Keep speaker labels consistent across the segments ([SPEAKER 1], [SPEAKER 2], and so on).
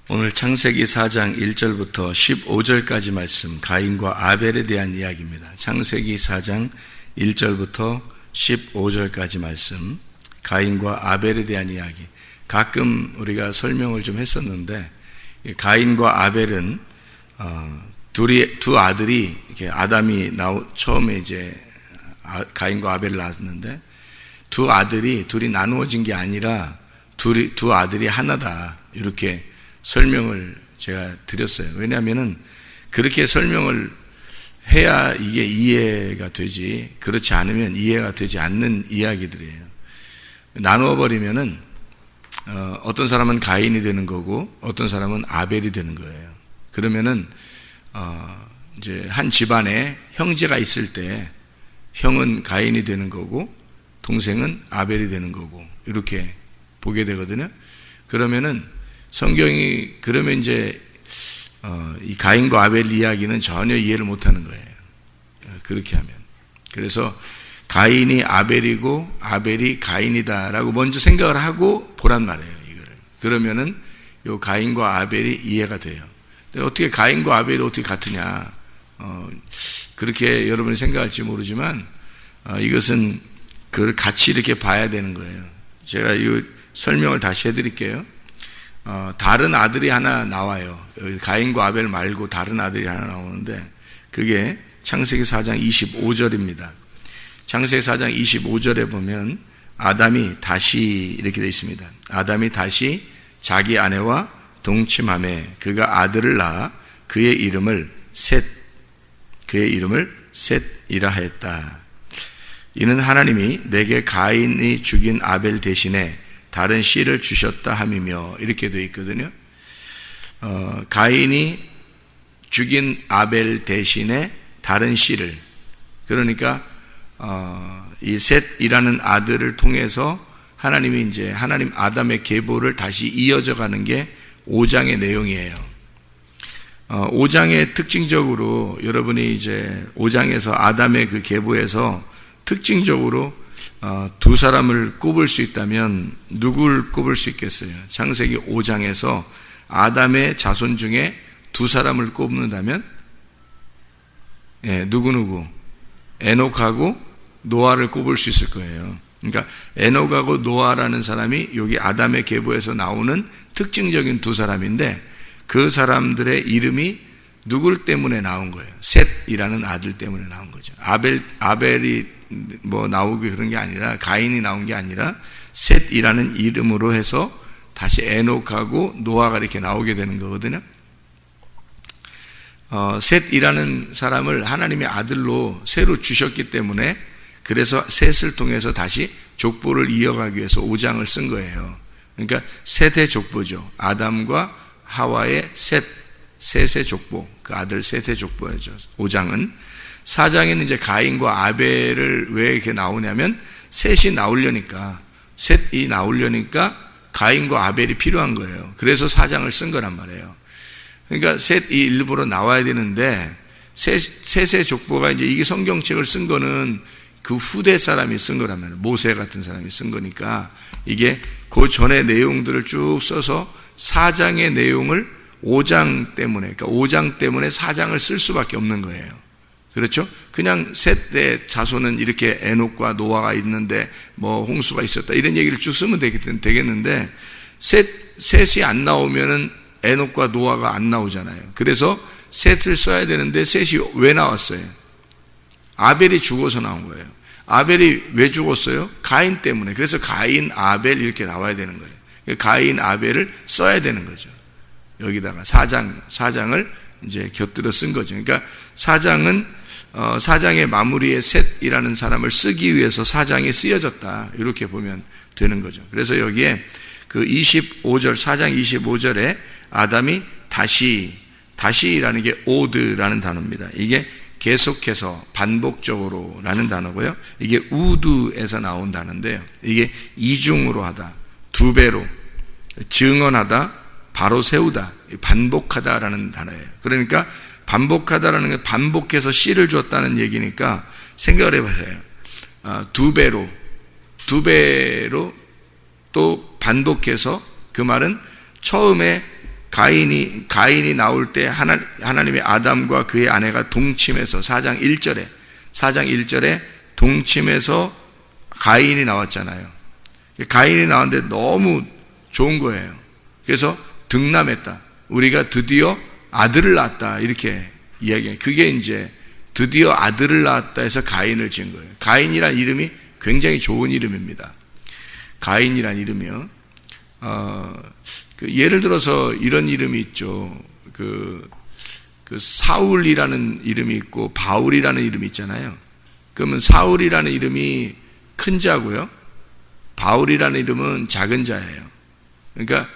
[SPEAKER 1] 오늘 창세기 4장 1절부터 15절까지 말씀, 가인과 아벨에 대한 이야기입니다. 창세기 4장 1절부터 15절까지 말씀, 가인과 아벨에 대한 이야기. 가끔 우리가 설명을 좀 했었는데, 가인과 아벨은 두 아들이, 이렇게 아담이 처음에 이제 가인과 아벨을 낳았는데, 두 아들이 둘이 나누어진 게 아니라 두 아들이 하나다, 이렇게 설명을 제가 드렸어요. 왜냐하면은 그렇게 설명을 해야 이게 이해가 되지, 그렇지 않으면 이해가 되지 않는 이야기들이에요. 나누어 버리면은 어떤 사람은 가인이 되는 거고 어떤 사람은 아벨이 되는 거예요. 그러면은 이제 한 집안에 형제가 있을 때 형은 가인이 되는 거고 동생은 아벨이 되는 거고 이렇게 보게 되거든요. 그러면은 성경이 그러면 이제 이 가인과 아벨 이야기는 전혀 이해를 못하는 거예요. 그렇게 하면. 그래서 가인이 아벨이고 아벨이 가인이다라고 먼저 생각을 하고 보란 말이에요. 이거를. 그러면은 요 가인과 아벨이 이해가 돼요. 어떻게 가인과 아벨이 어떻게 같으냐? 그렇게 여러분이 생각할지 모르지만 이것은 그걸 같이 이렇게 봐야 되는 거예요. 제가 이 설명을 다시 해드릴게요. 다른 아들이 하나 나와요. 가인과 아벨 말고 다른 아들이 하나 나오는데 그게 창세기 4장 25절입니다. 창세기 4장 25절에 보면 아담이 다시 이렇게 되어 있습니다. 아담이 다시 자기 아내와 동침하매 그가 아들을 낳아 그의 이름을 셋이라 하였다. 이는 하나님이 내게 가인이 죽인 아벨 대신에 다른 씨를 주셨다 함이며 이렇게 되어 있거든요. 가인이 죽인 아벨 대신에 다른 씨를, 그러니까 이 셋이라는 아들을 통해서 하나님이 이제 하나님 아담의 계보를 다시 이어져 가는 게 5장의 내용이에요. 5장의 특징적으로 여러분이 이제 5장에서 아담의 그 계보에서 특징적으로 두 사람을 꼽을 수 있다면 누굴 꼽을 수 있겠어요? 창세기 5장에서 아담의 자손 중에 두 사람을 꼽는다면 누구? 에녹하고 노아를 꼽을 수 있을 거예요. 그러니까 에녹하고 노아라는 사람이 여기 아담의 계보에서 나오는 특징적인 두 사람인데 그 사람들의 이름이 누굴 때문에 나온 거예요? 셋이라는 아들 때문에 나온 거죠. 아벨이 뭐 나오고 그런 게 아니라 가인이 나온 게 아니라 셋이라는 이름으로 해서 다시 에녹하고 노아가 이렇게 나오게 되는 거거든요. 셋이라는 사람을 하나님의 아들로 새로 주셨기 때문에 그래서 셋을 통해서 다시 족보를 이어가기 위해서 5장을 쓴 거예요. 그러니까 셋의 족보죠. 아담과 하와의 셋의 족보, 그 아들 셋의 족보죠. 5장은 4장에는 이제 가인과 아벨을 왜 이렇게 나오냐면 셋이 나오려니까 가인과 아벨이 필요한 거예요. 그래서 4장을 쓴 거란 말이에요. 그러니까 셋이 일부러 나와야 되는데 셋의 족보가 이제 이게 성경책을 쓴 거는 그 후대 사람이 쓴 거란 말이에요. 모세 같은 사람이 쓴 거니까 이게 그 전의 내용들을 쭉 써서 4장의 내용을 5장 때문에, 그러니까 5장 때문에 4장을 쓸 수밖에 없는 거예요. 그렇죠? 그냥 셋의 자손은 이렇게 에녹과 노아가 있는데 뭐 홍수가 있었다 이런 얘기를 쭉 쓰면 되겠는데 셋이 안 나오면은 에녹과 노아가 안 나오잖아요. 그래서 셋을 써야 되는데 셋이 왜 나왔어요? 아벨이 죽어서 나온 거예요. 아벨이 왜 죽었어요? 가인 때문에. 그래서 가인, 아벨 이렇게 나와야 되는 거예요. 가인, 아벨을 써야 되는 거죠. 여기다가 4장을 이제 곁들여 쓴 거죠. 그러니까 4장의 마무리에 셋이라는 사람을 쓰기 위해서 4장이 쓰여졌다. 이렇게 보면 되는 거죠. 그래서 여기에 그 25절, 4장 25절에 아담이 다시라는 게 오드라는 단어입니다. 이게 계속해서 반복적으로 라는 단어고요. 이게 우드에서 나온 단어인데요. 이게 이중으로 하다, 두 배로, 증언하다, 바로 세우다, 반복하다라는 단어예요. 그러니까 반복하다라는 게 반복해서 씨를 줬다는 얘기니까 생각을 해봐요. 두 배로 또 반복해서, 그 말은 처음에 가인이 나올 때 하나님의 아담과 그의 아내가 동침해서 4장 1절에 동침해서 가인이 나왔잖아요. 가인이 나왔는데 너무 좋은 거예요. 그래서 등남했다. 우리가 드디어 아들을 낳았다. 이렇게 이야기해요. 그게 이제 드디어 아들을 낳았다 해서 가인을 지은 거예요. 가인이란 이름이 굉장히 좋은 이름입니다. 가인이란 이름이요. 예를 들어서 이런 이름이 있죠. 그 사울이라는 이름이 있고 바울이라는 이름이 있잖아요. 그러면 사울이라는 이름이 큰 자고요. 바울이라는 이름은 작은 자예요. 그러니까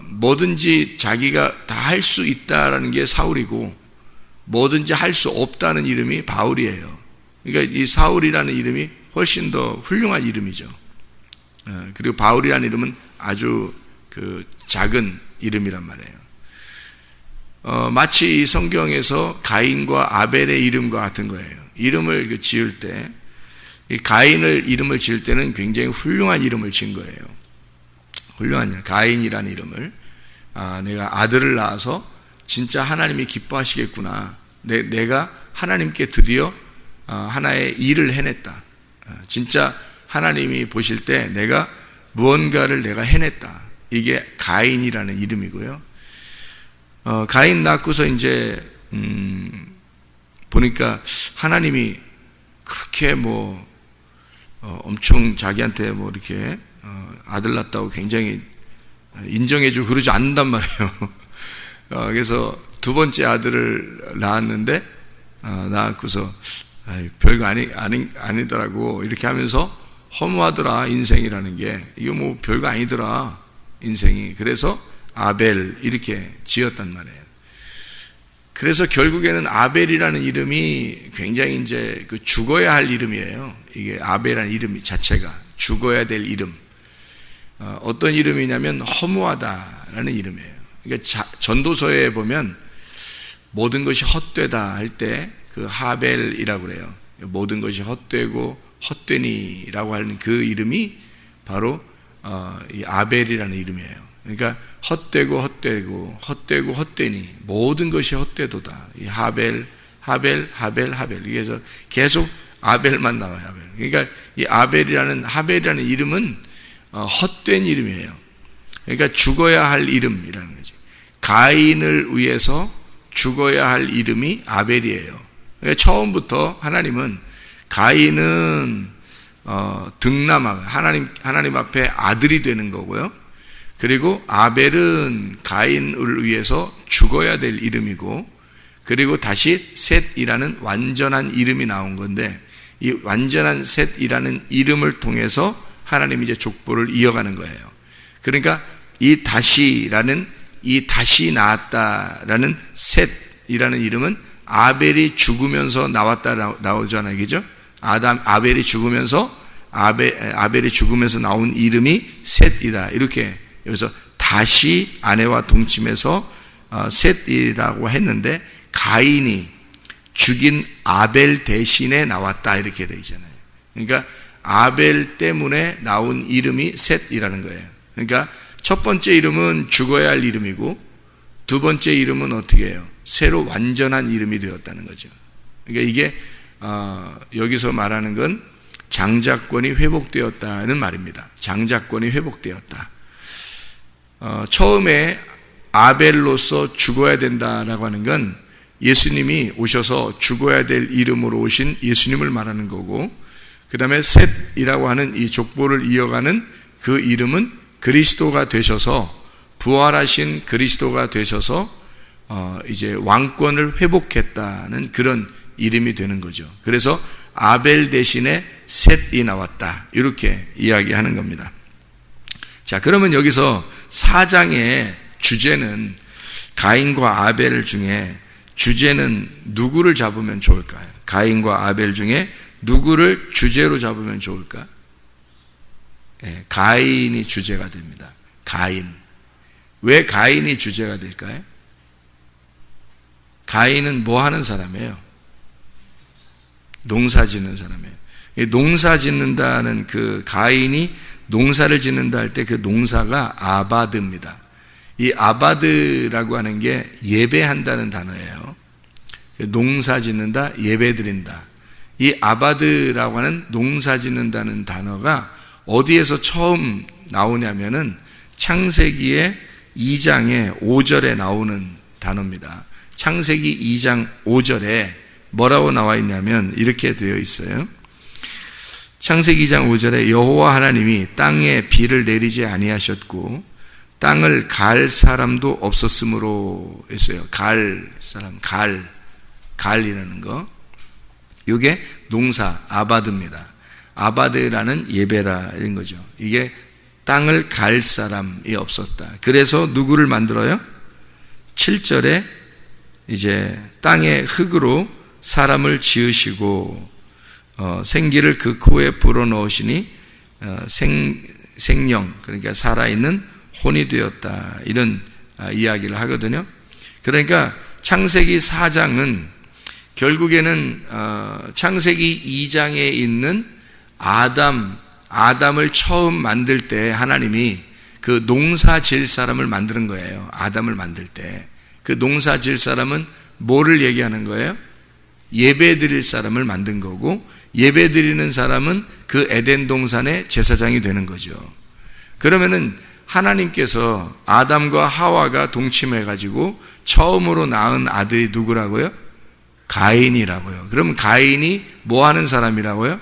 [SPEAKER 1] 뭐든지 자기가 다 할 수 있다라는 게 사울이고 뭐든지 할 수 없다는 이름이 바울이에요. 그러니까 이 사울이라는 이름이 훨씬 더 훌륭한 이름이죠. 그리고 바울이라는 이름은 아주 작은 이름이란 말이에요. 마치 이 성경에서 가인과 아벨의 이름과 같은 거예요. 이름을 지을 때, 이 가인을 이름을 지을 때는 굉장히 훌륭한 이름을 지은 거예요. 훌륭한 이름, 가인이라는 이름을. 내가 아들을 낳아서 진짜 하나님이 기뻐하시겠구나. 내가 하나님께 드디어 하나의 일을 해냈다. 진짜 하나님이 보실 때 내가 무언가를 내가 해냈다. 이게 가인이라는 이름이고요. 가인 낳고서 이제 보니까 하나님이 그렇게 엄청 자기한테 이렇게 아들 낳았다고 굉장히 인정해주고 그러지 않는단 말이에요. 그래서 두 번째 아들을 낳았는데 낳고서 별거 아니더라고 이렇게 하면서 허무하더라. 인생이라는 게 이거 별거 아니더라. 인생이. 그래서 아벨 이렇게 지었단 말이에요. 그래서 결국에는 아벨이라는 이름이 굉장히 이제 죽어야 할 이름이에요. 이게 아벨이라는 이름 자체가 죽어야 될 이름. 어떤 이름이냐면 허무하다라는 이름이에요. 그러니까 전도서에 보면 모든 것이 헛되다 할 때 그 하벨이라고 그래요. 모든 것이 헛되고 헛되니라고 하는 그 이름이 바로 이 아벨이라는 이름이에요. 그러니까 헛되고 헛되니 모든 것이 헛되도다. 이 하벨. 그래서 계속 아벨만 나와요. 아벨. 그러니까 이 하벨이라는 이름은 헛된 이름이에요. 그러니까 죽어야 할 이름이라는 거지. 가인을 위해서 죽어야 할 이름이 아벨이에요. 그러니까 처음부터 하나님은 가인은 등남아 하나님 앞에 아들이 되는 거고요. 그리고 아벨은 가인을 위해서 죽어야 될 이름이고, 그리고 다시 셋이라는 완전한 이름이 나온 건데, 이 완전한 셋이라는 이름을 통해서 하나님이 이제 족보를 이어가는 거예요. 그러니까 이 다시 나왔다라는 셋이라는 이름은 아벨이 죽으면서 나오잖아요. 그죠? 아벨이 죽으면서 나온 이름이 셋이다. 이렇게 여기서 다시 아내와 동침해서 셋이라고 했는데 가인이 죽인 아벨 대신에 나왔다. 이렇게 되어 있잖아요. 그러니까 아벨 때문에 나온 이름이 셋이라는 거예요. 그러니까 첫 번째 이름은 죽어야 할 이름이고 두 번째 이름은 어떻게 해요? 새로 완전한 이름이 되었다는 거죠. 그러니까 이게 여기서 말하는 건 장자권이 회복되었다는 말입니다. 장자권이 회복되었다. 처음에 아벨로서 죽어야 된다라고 하는 건 예수님이 오셔서 죽어야 될 이름으로 오신 예수님을 말하는 거고, 그 다음에 셋이라고 하는 이 족보를 이어가는 그 이름은 그리스도가 되셔서, 부활하신 그리스도가 되셔서 이제 왕권을 회복했다는 그런 이름이 되는 거죠. 그래서 아벨 대신에 셋이 나왔다. 이렇게 이야기하는 겁니다. 자, 그러면 여기서 4장의 주제는 가인과 아벨 중에 주제는 누구를 잡으면 좋을까요? 가인과 아벨 중에 누구를 주제로 잡으면 좋을까? 가인이 주제가 됩니다. 가인. 왜 가인이 주제가 될까요? 가인은 뭐 하는 사람이에요? 농사 짓는 사람이에요. 농사 짓는다는 그 가인이 농사를 짓는다 할 때 그 농사가 아바드입니다. 이 아바드라고 하는 게 예배한다는 단어예요. 농사 짓는다, 예배 드린다. 이 아바드라고 하는 농사 짓는다는 단어가 어디에서 처음 나오냐면은 창세기의 2장의 5절에 나오는 단어입니다. 창세기 2장 5절에 뭐라고 나와 있냐면 이렇게 되어 있어요. 창세기 2장 5절에 여호와 하나님이 땅에 비를 내리지 아니하셨고 땅을 갈 사람도 없었으므로 했어요. 갈 사람, 갈이라는 거. 이게 농사, 아바드입니다. 아바드라는 예배라 이런 거죠. 이게 땅을 갈 사람이 없었다. 그래서 누구를 만들어요? 7절에 이제 땅의 흙으로 사람을 지으시고 생기를 그 코에 불어넣으시니 생령, 그러니까 살아있는 혼이 되었다. 이런 이야기를 하거든요. 그러니까 창세기 4장은 결국에는 창세기 2장에 있는 아담을 처음 만들 때 하나님이 그 농사 지을 사람을 만드는 거예요. 아담을 만들 때. 그 농사 지을 사람은 뭐를 얘기하는 거예요? 예배 드릴 사람을 만든 거고, 예배 드리는 사람은 그 에덴 동산의 제사장이 되는 거죠. 그러면은 하나님께서 아담과 하와가 동침해가지고 처음으로 낳은 아들이 누구라고요? 가인이라고요. 그러면 가인이 뭐 하는 사람이라고요?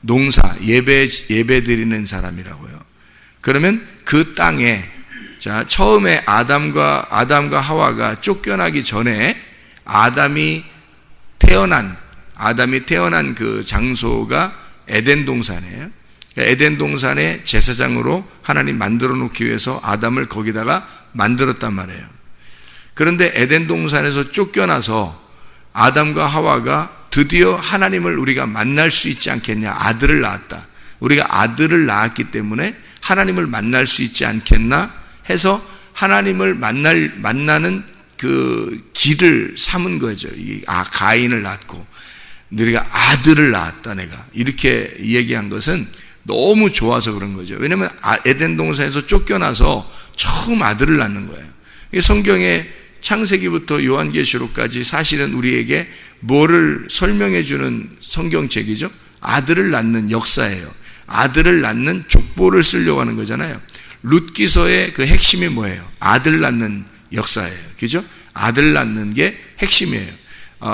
[SPEAKER 1] 농사, 예배 드리는 사람이라고요. 그러면 그 땅에, 자, 처음에 아담과 하와가 쫓겨나기 전에 아담이 태어난 그 장소가 에덴 동산이에요. 에덴 동산의 제사장으로 하나님 만들어 놓기 위해서 아담을 거기다가 만들었단 말이에요. 그런데 에덴 동산에서 쫓겨나서 아담과 하와가 드디어 하나님을 우리가 만날 수 있지 않겠냐, 아들을 낳았다. 우리가 아들을 낳았기 때문에 하나님을 만날 수 있지 않겠나 해서 하나님을 만나는 그 길을 삼은 거죠. 가인을 낳고 우리가 아들을 낳았다, 내가 이렇게 얘기한 것은 너무 좋아서 그런 거죠. 왜냐하면 에덴 동산에서 쫓겨나서 처음 아들을 낳는 거예요. 이게 성경에 창세기부터 요한계시록까지 사실은 우리에게 뭐를 설명해 주는 성경책이죠? 아들을 낳는 역사예요. 아들을 낳는 족보를 쓰려고 하는 거잖아요. 룻기서의 그 핵심이 뭐예요? 아들 낳는 역사예요. 그죠? 아들 낳는 게 핵심이에요.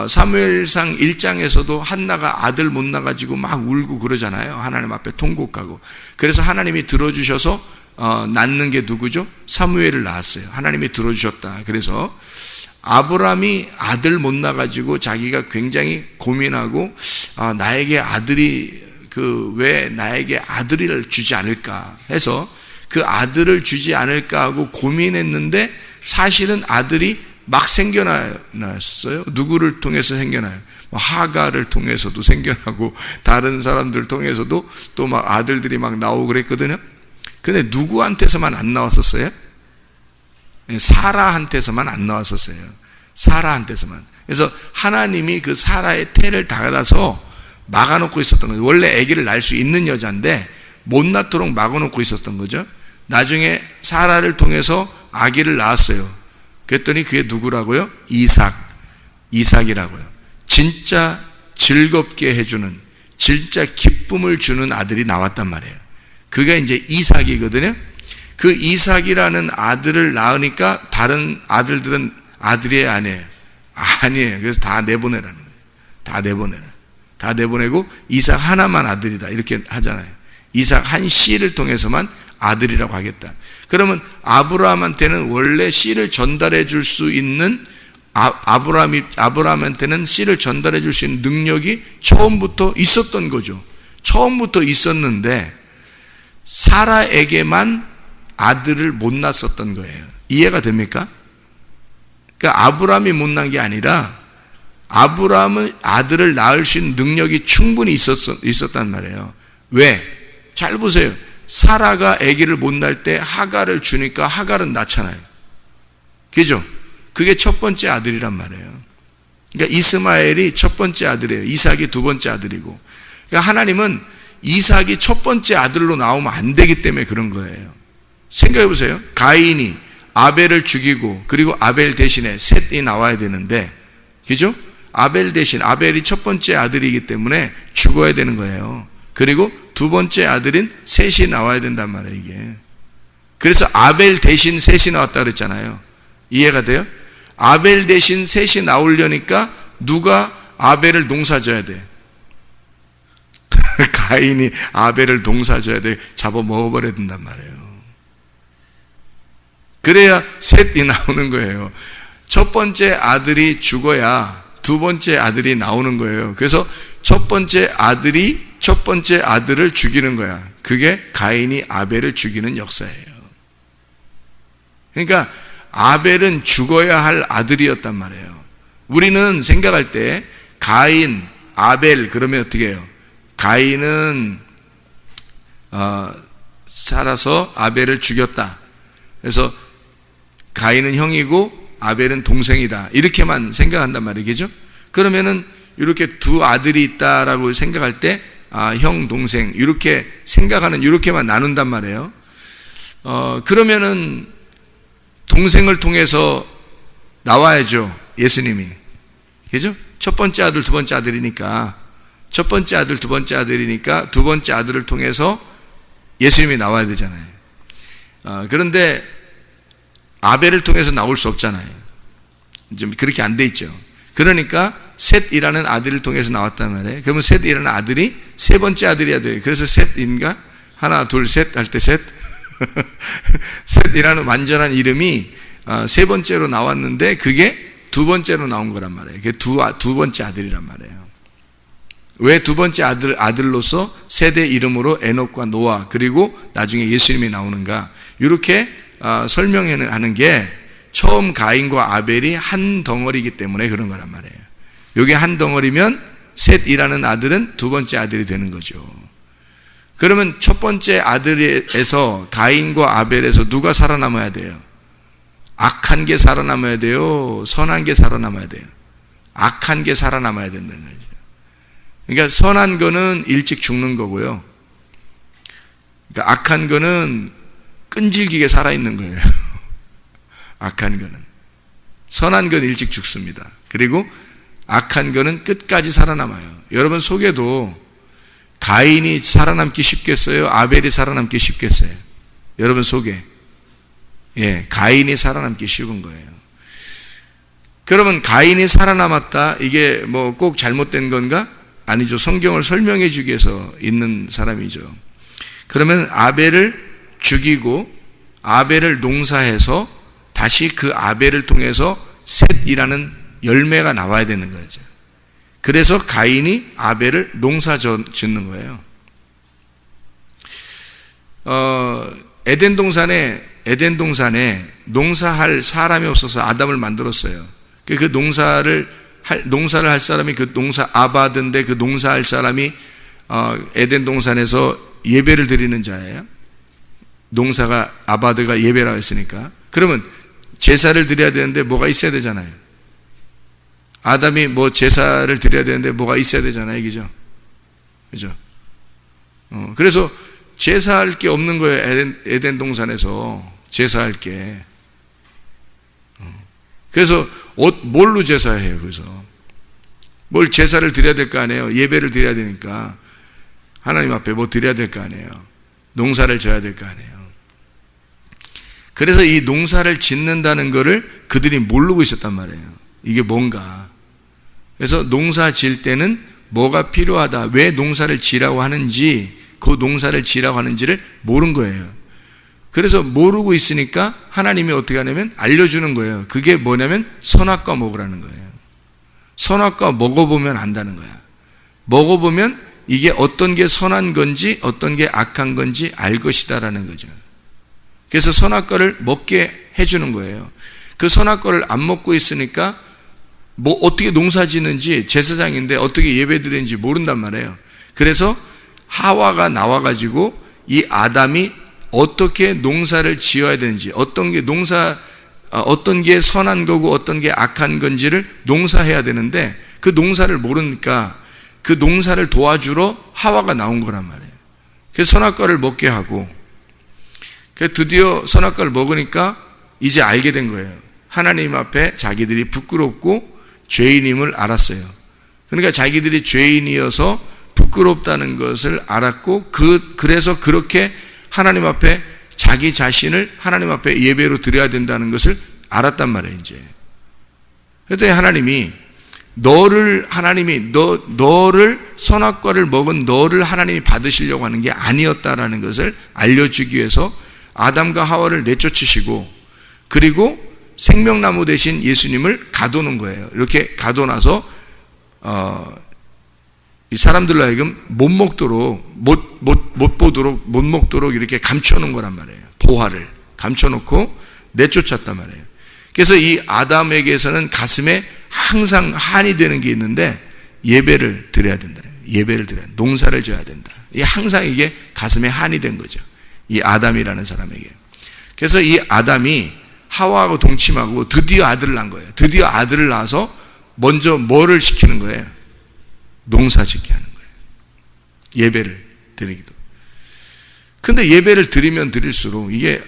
[SPEAKER 1] 사무엘상 1장에서도 한나가 아들 못 낳아가지고 막 울고 그러잖아요. 하나님 앞에 통곡하고. 그래서 하나님이 들어주셔서 낳는 게 누구죠? 사무엘을 낳았어요. 하나님이 들어주셨다. 그래서 아브라함이 아들 못 낳아가지고 자기가 굉장히 고민하고 나에게 아들이 왜 나에게 아들을 주지 않을까 해서 그 아들을 주지 않을까 하고 고민했는데 사실은 아들이 막 생겨났어요. 누구를 통해서 생겨나요? 하가를 통해서도 생겨나고 다른 사람들 통해서도 또 막 아들들이 막 나오고 그랬거든요. 근데 누구한테서만 안 나왔었어요? 사라한테서만 안 나왔었어요. 사라한테서만. 그래서 하나님이 그 사라의 태를 닫아서 막아놓고 있었던 거죠. 원래 아기를 낳을 수 있는 여자인데 못 낳도록 막아놓고 있었던 거죠. 나중에 사라를 통해서 아기를 낳았어요. 그랬더니 그게 누구라고요? 이삭이라고요. 진짜 즐겁게 해주는, 진짜 기쁨을 주는 아들이 나왔단 말이에요. 그게 이제 이삭이거든요. 그 이삭이라는 아들을 낳으니까 다른 아들들은 아들이에요, 아니에요? 아니에요. 그래서 다 내보내라는 거예요. 다 내보내고 이삭 하나만 아들이다 이렇게 하잖아요. 이삭 한 씨를 통해서만 아들이라고 하겠다. 그러면 아브라함한테는 원래 씨를 전달해 줄 수 있는 아브라함한테는 씨를 전달해 줄 수 있는 능력이 처음부터 있었던 거죠. 처음부터 있었는데 사라에게만 아들을 못 낳았었던 거예요. 이해가 됩니까? 그러니까 아브라함이 못 낳은 게 아니라 아브라함은 아들을 낳을 수 있는 능력이 충분히 있었단 말이에요. 왜? 잘 보세요. 사라가 아기를 못 낳을 때 하갈을 주니까 하갈은 낳잖아요. 그죠? 그게 첫 번째 아들이란 말이에요. 그러니까 이스마엘이 첫 번째 아들이에요. 이삭이 두 번째 아들이고. 그러니까 하나님은 이삭이 첫 번째 아들로 나오면 안 되기 때문에 그런 거예요. 생각해 보세요. 가인이 아벨을 죽이고 그리고 아벨 대신에 셋이 나와야 되는데, 그죠? 아벨 대신, 아벨이 첫 번째 아들이기 때문에 죽어야 되는 거예요. 그리고 두 번째 아들인 셋이 나와야 된단 말이에요, 이게. 그래서 아벨 대신 셋이 나왔다 그랬잖아요. 이해가 돼요? 아벨 대신 셋이 나오려니까 누가 아벨을 농사져야 돼? 가인이 아벨을 농사져야 돼. 잡아 먹어버려야 된단 말이에요. 그래야 셋이 나오는 거예요. 첫 번째 아들이 죽어야 두 번째 아들이 나오는 거예요. 그래서 첫 번째 아들을 죽이는 거야. 그게 가인이 아벨을 죽이는 역사예요. 그러니까 아벨은 죽어야 할 아들이었단 말이에요. 우리는 생각할 때 가인, 아벨 그러면 어떻게 해요? 가인은 살아서 아벨을 죽였다. 그래서 가인은 형이고 아벨은 동생이다. 이렇게만 생각한단 말이겠죠? 그러면은 이렇게 두 아들이 있다라고 생각할 때 형, 동생 이렇게 생각하는, 이렇게만 나눈단 말이에요. 그러면은 동생을 통해서 나와야죠, 예수님이. 그죠? 첫 번째 아들, 두 번째 아들이니까, 첫 번째 아들, 두 번째 아들이니까 두 번째 아들을 통해서 예수님이 나와야 되잖아요. 그런데 아벨을 통해서 나올 수 없잖아요. 좀 그렇게 안 돼 있죠. 그러니까 셋이라는 아들을 통해서 나왔단 말이에요. 그러면 셋이라는 아들이 세 번째 아들이야 돼요. 그래서 셋인가? 하나, 둘, 셋 할 때 셋. 셋이라는 완전한 이름이 세 번째로 나왔는데 그게 두 번째로 나온 거란 말이에요. 그게 두 번째 아들이란 말이에요. 왜 두 번째 아들로서 셋의 이름으로 에녹과 노아 그리고 나중에 예수님이 나오는가? 이렇게 설명하는 게 처음 가인과 아벨이 한 덩어리이기 때문에 그런 거란 말이에요. 이게 한 덩어리면 셋이라는 아들은 두 번째 아들이 되는 거죠. 그러면 첫 번째 아들에서 가인과 아벨에서 누가 살아남아야 돼요? 악한 게 살아남아야 돼요? 선한 게 살아남아야 돼요? 악한 게 살아남아야 된다는 거죠. 그러니까 선한 거는 일찍 죽는 거고요. 그러니까 악한 거는 끈질기게 살아있는 거예요. 악한 거는. 선한 건 일찍 죽습니다. 그리고 악한 거는 끝까지 살아남아요. 여러분 속에도 가인이 살아남기 쉽겠어요? 아벨이 살아남기 쉽겠어요? 여러분 속에. 예, 가인이 살아남기 쉬운 거예요. 그러면 가인이 살아남았다. 이게 뭐 꼭 잘못된 건가? 아니죠. 성경을 설명해 주기 위해서 있는 사람이죠. 그러면 아벨을 죽이고 아벨을 농사해서 다시 그 아벨을 통해서 셋이라는 열매가 나와야 되는 거죠. 그래서 가인이 아벨을 농사 짓는 거예요. 에덴 동산에 농사할 사람이 없어서 아담을 만들었어요. 그 농사를 할 사람이 그 농사 아바드인데 그 농사할 사람이 에덴 동산에서 예배를 드리는 자예요. 농사가 아바드가 예배라고 했으니까. 그러면 제사를 드려야 되는데 뭐가 있어야 되잖아요. 아담이 뭐 제사를 드려야 되는데 뭐가 있어야 되잖아요. 그죠? 그래서 제사할 게 없는 거예요. 에덴 동산에서 제사할 게. 그래서 뭘로 제사해요? 그래서 뭘 제사를 드려야 될 거 아니에요. 예배를 드려야 되니까 하나님 앞에 뭐 드려야 될 거 아니에요. 농사를 져야 될 거 아니에요. 그래서 이 농사를 짓는다는 거를 그들이 모르고 있었단 말이에요. 이게 뭔가. 그래서 농사 질 때는 뭐가 필요하다, 왜 농사를 지라고 하는지, 그 농사를 지라고 하는지를 모른 거예요. 그래서 모르고 있으니까 하나님이 어떻게 하냐면 알려주는 거예요. 그게 뭐냐면 선악과 먹으라는 거예요. 선악과 먹어보면 안다는 거야. 먹어보면 이게 어떤 게 선한 건지 어떤 게 악한 건지 알 것이다라는 거죠. 그래서 선악과를 먹게 해주는 거예요. 그 선악과를 안 먹고 있으니까 뭐 어떻게 농사 짓는지, 제사장인데 어떻게 예배 드리는지 모른단 말이에요. 그래서 하와가 나와가지고 이 아담이 어떻게 농사를 지어야 되는지, 어떤 게 선한 거고 어떤 게 악한 건지를 농사해야 되는데 그 농사를 모르니까 그 농사를 도와주러 하와가 나온 거란 말이에요. 그래서 선악과를 먹게 하고, 드디어 선악과를 먹으니까 이제 알게 된 거예요. 하나님 앞에 자기들이 부끄럽고 죄인임을 알았어요. 그러니까 자기들이 죄인이어서 부끄럽다는 것을 알았고 그래서 그렇게 하나님 앞에 자기 자신을 하나님 앞에 예배로 드려야 된다는 것을 알았단 말이에요. 이제 그랬더니 하나님이 너를 선악과를 먹은 너를 하나님이 받으시려고 하는 게 아니었다라는 것을 알려주기 위해서 아담과 하와를 내쫓으시고 그리고 생명나무 대신 예수님을 가둬놓은 거예요. 이렇게 가둬놔서 이 사람들로 하여금 못 먹도록 이렇게 감춰놓은 거란 말이에요. 보화를 감춰놓고 내쫓았단 말이에요. 그래서 이 아담에게서는 가슴에 항상 한이 되는 게 있는데 예배를 드려야 된다. 예배를 드려야 된다. 농사를 지어야 된다. 항상 이게 가슴에 한이 된 거죠. 이 아담이라는 사람에게. 그래서 이 아담이 하와하고 동침하고 드디어 아들을 낳은 거예요. 드디어 아들을 낳아서 먼저 뭐를 시키는 거예요? 농사 짓게 하는 거예요. 예배를 드리기도. 근데 예배를 드리면 드릴수록 이게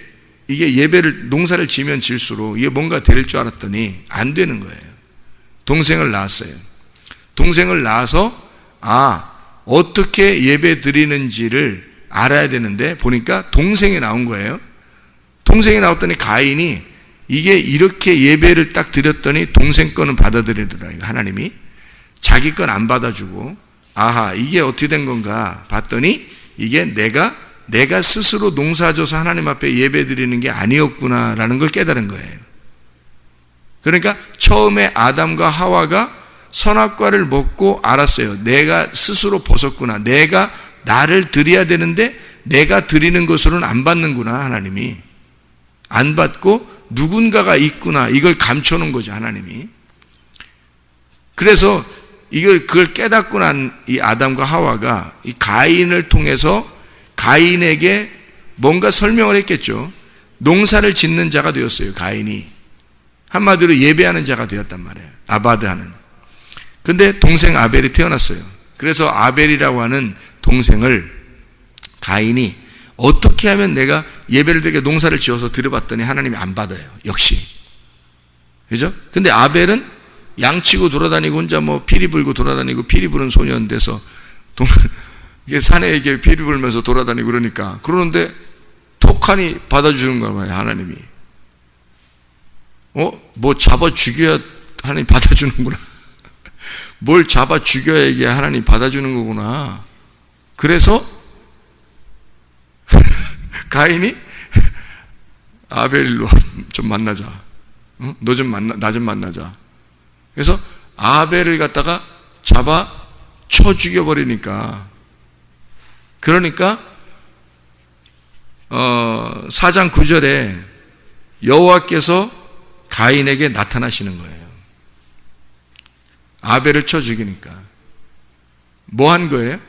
[SPEAKER 1] 예배를 농사를 지면 질수록 이게 뭔가 될 줄 알았더니 안 되는 거예요. 동생을 낳았어요. 동생을 낳아서 어떻게 예배 드리는지를 알아야 되는데 보니까 동생이 나온 거예요. 동생이 나왔더니 가인이 이게 이렇게 예배를 딱 드렸더니 동생 거는 받아들이더라고요. 하나님이 자기 건 안 받아주고 이게 어떻게 된 건가 봤더니 이게 내가 스스로 농사져서 하나님 앞에 예배 드리는 게 아니었구나라는 걸 깨달은 거예요. 그러니까 처음에 아담과 하와가 선악과를 먹고 알았어요. 내가 스스로 벗었구나. 내가 나를 드려야 되는데 내가 드리는 것으로는 안 받는구나. 하나님이 안 받고 누군가가 있구나. 이걸 감춰놓은 거죠. 하나님이. 그래서 그걸 깨닫고 난 이 아담과 하와가 이 가인을 통해서 가인에게 뭔가 설명을 했겠죠. 농사를 짓는 자가 되었어요. 가인이 한마디로 예배하는 자가 되었단 말이에요. 아바드하는. 근데 동생 아벨이 태어났어요. 그래서 아벨이라고 하는 동생을 가인이 어떻게 하면 내가 예배를 드리게 농사를 지어서 드려봤더니 하나님이 안 받아요. 역시. 그죠? 근데 아벨은 양치고 돌아다니고 혼자 피리 불고 돌아다니고 피리 부는 소년 돼서 이게 산에 이렇게 피리 불면서 돌아다니고 그러는데 톡하니 받아주는 거예요. 하나님이. 뭐 잡아 죽여야 하나님 받아주는구나. 뭘 잡아 죽여야 이게 하나님 받아주는 거구나. 그래서 가인이 아벨로 좀 만나자. 나 좀 만나자. 그래서 아벨을 갖다가 잡아 쳐 죽여버리니까. 그러니까 4장 9절에 여호와께서 가인에게 나타나시는 거예요. 아벨을 쳐 죽이니까. 뭐 한 거예요?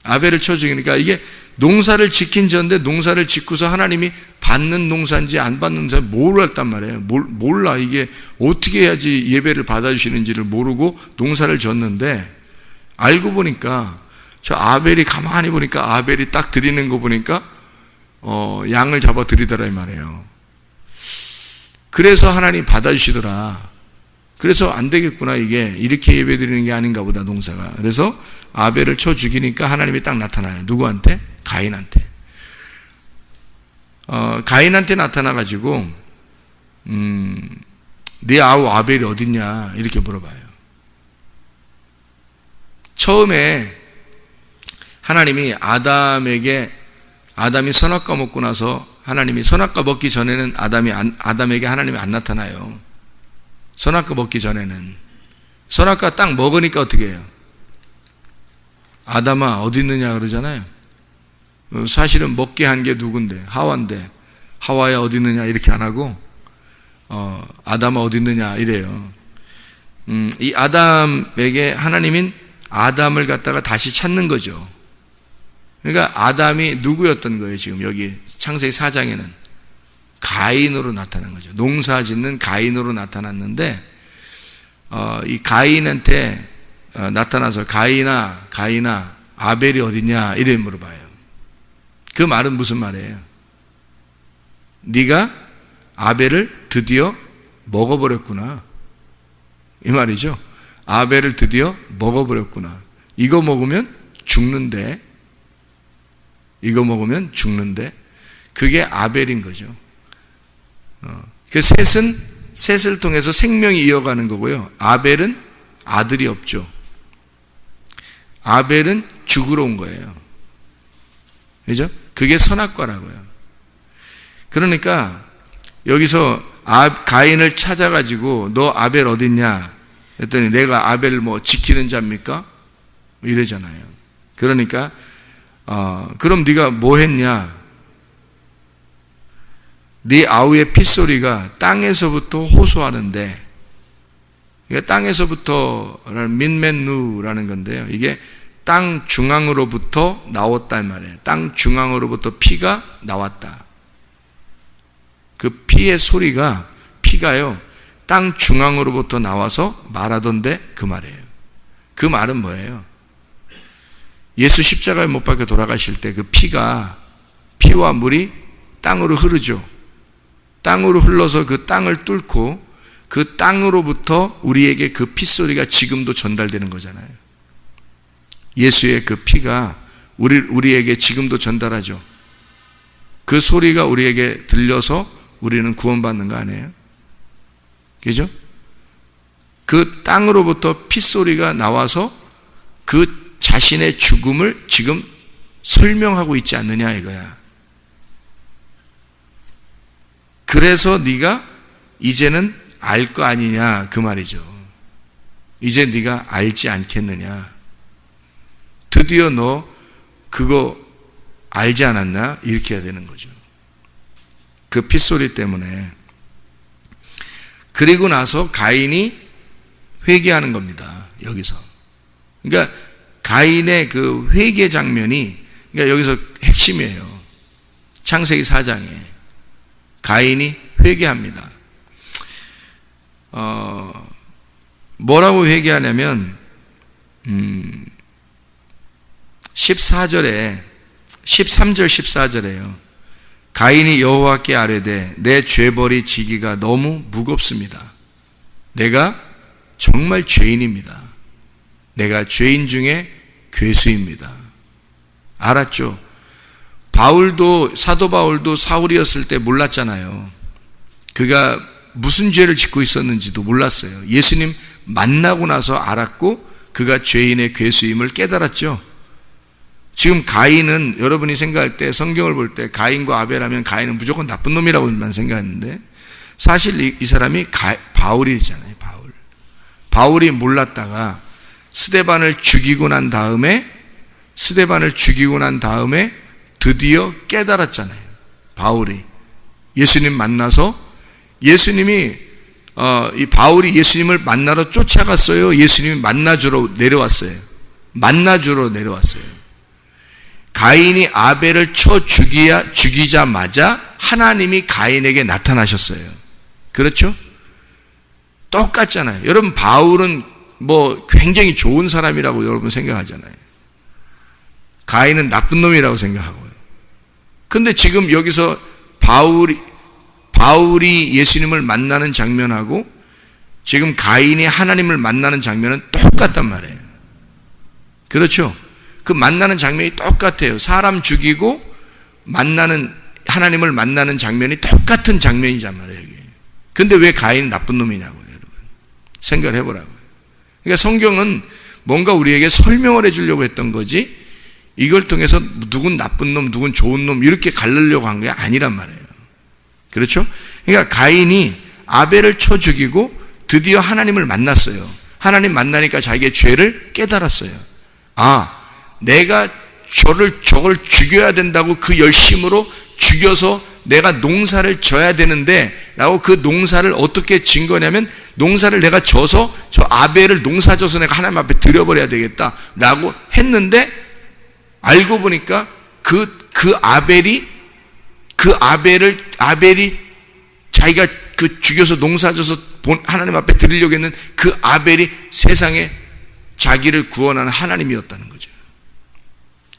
[SPEAKER 1] 아벨을 쳐 죽이니까 이게 농사를 지킨 전인데 농사를 짓고서 하나님이 받는 농사인지 안 받는 농사인지 모르겠단 말이에요. 몰라. 이게 어떻게 해야지 예배를 받아주시는지를 모르고 농사를 졌는데 알고 보니까 저 아벨이 가만히 보니까 아벨이 딱 드리는 거 보니까 양을 잡아 드리더라 이 말이에요. 그래서 하나님 받아주시더라. 그래서 안 되겠구나. 이게 이렇게 예배 드리는 게 아닌가 보다 농사가. 그래서 아벨을 쳐 죽이니까 하나님이 딱 나타나요. 누구한테? 가인한테. 가인한테 나타나가지고 네 아우 아벨이 어딨냐 이렇게 물어봐요. 처음에 하나님이 아담이 선악과 먹고 나서 하나님이 선악과 먹기 전에는 아담에게 하나님이 안 나타나요. 선악과 먹기 전에는. 선악과 딱 먹으니까 어떻게 해요? 아담아 어디 있느냐 그러잖아요. 사실은 먹게 한 게 누군데? 하와인데 하와야 어디 있느냐 이렇게 안 하고 아담아 어디 있느냐 이래요. 이 아담에게 하나님은 아담을 갖다가 다시 찾는 거죠. 그러니까 아담이 누구였던 거예요? 지금 여기 창세기 4장에는 가인으로 나타난 거죠. 농사 짓는 가인으로 나타났는데 이 가인한테 나타나서 가인아 아벨이 어디냐 이래 물어봐요. 그 말은 무슨 말이에요? 네가 아벨을 드디어 먹어버렸구나. 이 말이죠. 아벨을 드디어 먹어버렸구나. 이거 먹으면 죽는데, 이거 먹으면 죽는데, 그게 아벨인 거죠. 그 셋을 통해서 생명이 이어가는 거고요. 아벨은 아들이 없죠. 아벨은 죽으러 온 거예요. 그죠? 그게 선악과라고요. 그러니까 여기서 가인을 찾아가지고 너 아벨 어딨냐 했더니 내가 아벨을 뭐 지키는 자입니까? 이러잖아요. 그러니까 그럼 네가 뭐 했냐? 네 아우의 핏소리가 땅에서부터 호소하는데, 이게 땅에서부터라는 민맨누라는 건데요. 이게 땅 중앙으로부터 나왔단 말이에요. 땅 중앙으로부터 피가 나왔다. 그 피의 소리가, 피가요, 땅 중앙으로부터 나와서 말하던데 그 말이에요. 그 말은 뭐예요? 예수 십자가에 못 박혀 돌아가실 때 그 피와 물이 땅으로 흐르죠. 땅으로 흘러서 그 땅을 뚫고 그 땅으로부터 우리에게 그 핏소리가 지금도 전달되는 거잖아요. 예수의 그 피가 우리에게 지금도 전달하죠. 그 소리가 우리에게 들려서 우리는 구원받는 거 아니에요? 그죠? 그 땅으로부터 핏소리가 나와서 그 자신의 죽음을 지금 설명하고 있지 않느냐 이거야. 그래서 네가 이제는 알 거 아니냐 그 말이죠. 이제 네가 알지 않겠느냐. 드디어 너 그거 알지 않았나? 이렇게 해야 되는 거죠. 그 핏소리 때문에. 그리고 나서 가인이 회개하는 겁니다. 여기서. 그러니까 가인의 그 회개 장면이, 그러니까 여기서 핵심이에요. 창세기 4장에 가인이 회개합니다. 뭐라고 회개하냐면 14절에 13절 14절에요. 가인이 여호와께 아뢰되 내 죄벌이 지기가 너무 무겁습니다. 내가 정말 죄인입니다. 내가 죄인 중에 괴수입니다. 알았죠? 사도 바울도 사울이었을 때 몰랐잖아요. 그가 무슨 죄를 짓고 있었는지도 몰랐어요. 예수님 만나고 나서 알았고 그가 죄인의 괴수임을 깨달았죠. 지금 가인은 여러분이 생각할 때, 성경을 볼 때 가인과 아벨 하면 가인은 무조건 나쁜 놈이라고만 생각했는데 사실 이 사람이 바울이잖아요. 바울이 몰랐다가 스데반을 죽이고 난 다음에 드디어 깨달았잖아요. 바울이 예수님 만나서, 예수님이 이 바울이 예수님을 만나러 쫓아갔어요? 예수님이 만나주러 내려왔어요? 만나주러 내려왔어요. 가인이 아벨을 쳐 죽이자마자 하나님이 가인에게 나타나셨어요. 그렇죠? 똑같잖아요. 여러분, 바울은 뭐 굉장히 좋은 사람이라고 여러분 생각하잖아요. 가인은 나쁜 놈이라고 생각하고요. 근데 지금 여기서 바울이 예수님을 만나는 장면하고 지금 가인이 하나님을 만나는 장면은 똑같단 말이에요. 그렇죠? 그 만나는 장면이 똑같아요. 사람 죽이고 하나님을 만나는 장면이 똑같은 장면이란 말이에요. 근데 왜 가인이 나쁜 놈이냐고요, 여러분. 생각을 해보라고요. 그러니까 성경은 뭔가 우리에게 설명을 해주려고 했던 거지, 이걸 통해서 누군 나쁜 놈, 누군 좋은 놈 이렇게 가르려고 한 게 아니란 말이에요. 그렇죠? 그러니까 가인이 아벨을 쳐 죽이고 드디어 하나님을 만났어요. 하나님 만나니까 자기의 죄를 깨달았어요. 내가 저걸 죽여야 된다고 그 열심으로 죽여서 내가 농사를 져야 되는데 라고 그 농사를 어떻게 진 거냐면, 농사를 내가 져서 저 아벨을 농사 져서 내가 하나님 앞에 드려버려야 되겠다 라고 했는데, 알고 보니까 그 아벨이 자기가 그 죽여서 농사 져서 하나님 앞에 드리려고 했는 그 아벨이 세상에 자기를 구원하는 하나님이었다는 거죠.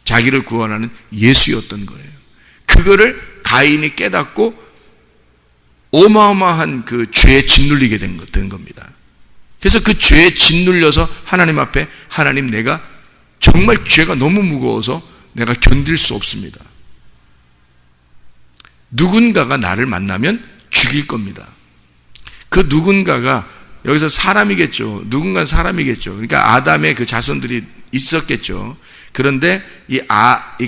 [SPEAKER 1] 자기를 구원하는 예수였던 거예요. 그거를 가인이 깨닫고 어마어마한 그 죄에 짓눌리게 된 겁니다. 그래서 그 죄에 짓눌려서 하나님 앞에 하나님 내가 정말 죄가 너무 무거워서 내가 견딜 수 없습니다. 누군가가 나를 만나면 죽일 겁니다. 그 누군가가 여기서 사람이겠죠. 누군가는 사람이겠죠. 그러니까 아담의 그 자손들이 있었겠죠. 그런데 이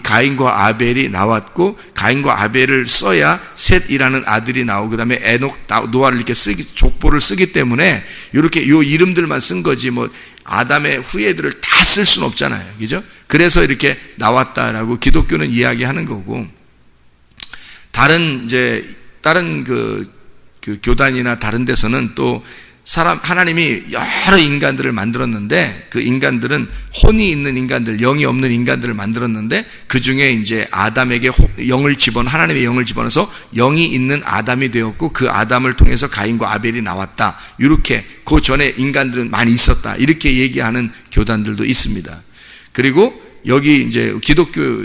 [SPEAKER 1] 가인과 아벨이 나왔고 가인과 아벨을 써야 셋이라는 아들이 나오고 그다음에 에녹, 노아를 이렇게 족보를 쓰기 때문에 이렇게 요 이름들만 쓴 거지 뭐 아담의 후예들을 다 쓸 수는 없잖아요. 그죠? 그래서 이렇게 나왔다라고 기독교는 이야기하는 거고 다른 그 교단이나 다른 데서는 또 하나님이 여러 인간들을 만들었는데 그 인간들은 혼이 있는 인간들, 영이 없는 인간들을 만들었는데 그 중에 이제 아담에게 하나님의 영을 집어넣어서 영이 있는 아담이 되었고 그 아담을 통해서 가인과 아벨이 나왔다. 이렇게 그 전에 인간들은 많이 있었다. 이렇게 얘기하는 교단들도 있습니다. 그리고 여기 이제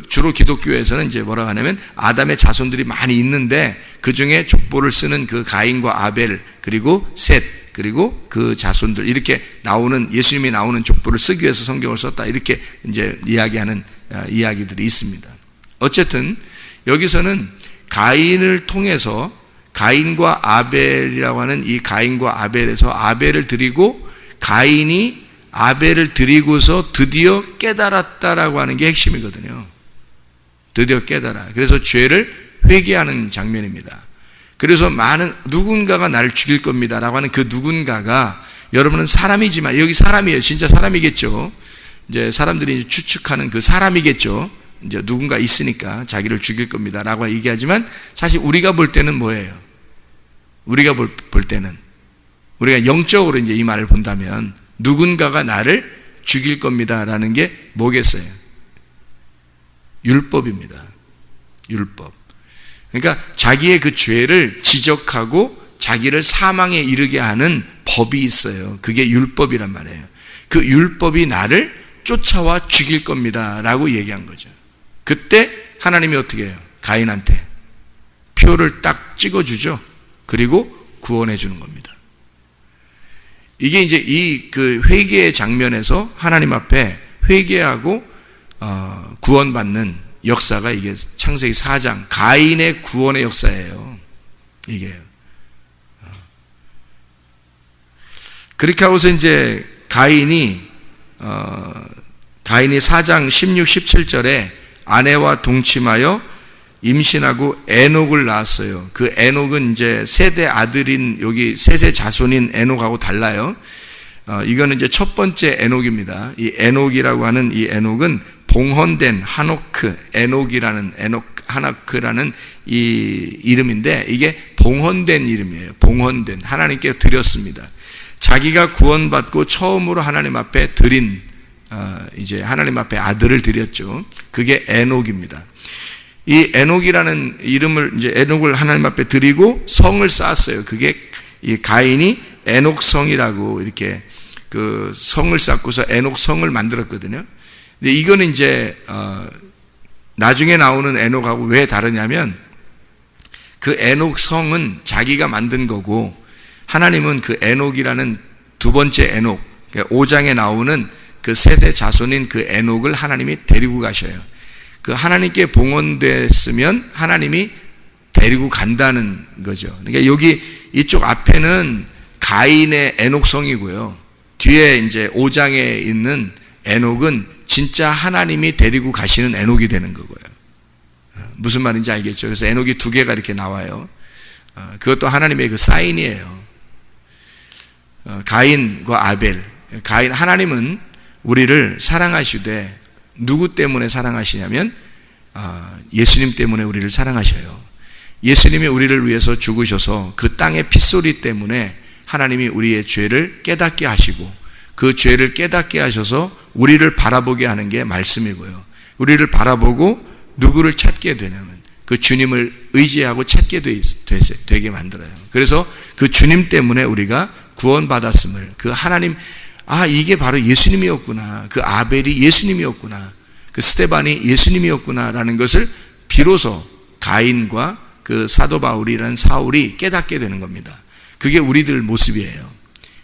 [SPEAKER 1] 주로 기독교에서는 이제 뭐라고 하냐면 아담의 자손들이 많이 있는데 그 중에 족보를 쓰는 그 가인과 아벨 그리고 셋 그리고 그 자손들 이렇게 나오는 예수님이 나오는 족보를 쓰기 위해서 성경을 썼다 이렇게 이제 이야기하는 이야기들이 있습니다. 어쨌든 여기서는 가인을 통해서 가인과 아벨이라고 하는 이 가인과 아벨에서 아벨을 드리고 가인이 아벨을 드리고서 드디어 깨달았다라고 하는 게 핵심이거든요. 드디어 깨달아. 그래서 죄를 회개하는 장면입니다. 그래서 누군가가 나를 죽일 겁니다 라고 하는 그 누군가가 여러분은 사람이지만 여기 사람이에요. 진짜 사람이겠죠. 이제 사람들이 이제 추측하는 그 사람이겠죠. 이제 누군가 있으니까 자기를 죽일 겁니다 라고 얘기하지만 사실 우리가 볼 때는 뭐예요? 우리가 볼 때는 우리가 영적으로 이제 이 말을 본다면 누군가가 나를 죽일 겁니다 라는 게 뭐겠어요? 율법입니다. 율법. 그러니까 자기의 그 죄를 지적하고 자기를 사망에 이르게 하는 법이 있어요. 그게 율법이란 말이에요. 그 율법이 나를 쫓아와 죽일 겁니다 라고 얘기한 거죠. 그때 하나님이 어떻게 해요? 가인한테 표를 딱 찍어주죠. 그리고 구원해 주는 겁니다. 이게 이제 이 그 회개의 장면에서 하나님 앞에 회개하고 구원받는 역사가 이게 창세기 4장 가인의 구원의 역사예요. 이게 그렇게 하고서 이제 가인이 4장 16, 17절에 아내와 동침하여 임신하고 에녹을 낳았어요. 그 에녹은 이제 셋의 아들인 여기 셋의 자손인 에녹하고 달라요. 이거는 이제 첫 번째 에녹입니다. 이 에녹이라고 하는 이 에녹은 봉헌된 하노크라는 이 이름인데 이게 봉헌된 이름이에요. 봉헌된 하나님께 드렸습니다. 자기가 구원받고 처음으로 하나님 앞에 드린 이제 하나님 앞에 아들을 드렸죠. 그게 에녹입니다. 이 에녹이라는 이름을 이제 에녹을 하나님 앞에 드리고 성을 쌓았어요. 그게 이 가인이 에녹성이라고 이렇게 그 성을 쌓고서 에녹성을 만들었거든요. 근데 이거는 이제 나중에 나오는 에녹하고 왜 다르냐면 그 에녹성은 자기가 만든 거고 하나님은 그 에녹이라는 두 번째 에녹 5장에 나오는 그 셋의 자손인 그 에녹을 하나님이 데리고 가셔요. 그 하나님께 봉헌됐으면 하나님이 데리고 간다는 거죠. 그러니까 여기 이쪽 앞에는 가인의 에녹성이고요. 뒤에 이제 5장에 있는 에녹은 진짜 하나님이 데리고 가시는 에녹이 되는 거고요. 무슨 말인지 알겠죠? 그래서 에녹이 두 개가 이렇게 나와요. 그것도 하나님의 그 사인이에요. 가인과 아벨. 하나님은 우리를 사랑하시되 누구 때문에 사랑하시냐면 예수님 때문에 우리를 사랑하셔요. 예수님이 우리를 위해서 죽으셔서 그 땅의 핏소리 때문에 하나님이 우리의 죄를 깨닫게 하시고 그 죄를 깨닫게 하셔서 우리를 바라보게 하는 게 말씀이고요. 우리를 바라보고 누구를 찾게 되냐면 그 주님을 의지하고 찾게 되게 만들어요. 그래서 그 주님 때문에 우리가 구원받았음을 그 하나님 이게 바로 예수님이었구나. 그 아벨이 예수님이었구나. 그 스데반이 예수님이었구나라는 것을 비로소 가인과 그 사도 바울이라는 사울이 깨닫게 되는 겁니다. 그게 우리들 모습이에요.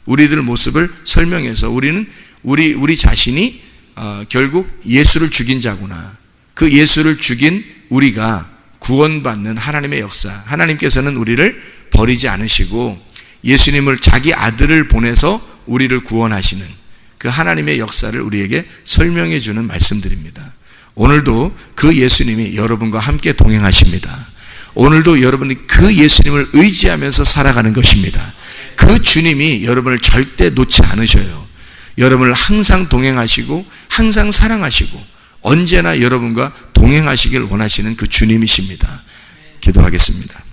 [SPEAKER 1] 우리들 모습을 설명해서 우리는 우리 자신이 결국 예수를 죽인 자구나. 그 예수를 죽인 우리가 구원받는 하나님의 역사. 하나님께서는 우리를 버리지 않으시고 예수님을 자기 아들을 보내서 우리를 구원하시는 그 하나님의 역사를 우리에게 설명해 주는 말씀들입니다. 오늘도 그 예수님이 여러분과 함께 동행하십니다. 오늘도 여러분이 그 예수님을 의지하면서 살아가는 것입니다. 그 주님이 여러분을 절대 놓지 않으셔요. 여러분을 항상 동행하시고 항상 사랑하시고 언제나 여러분과 동행하시길 원하시는 그 주님이십니다. 기도하겠습니다.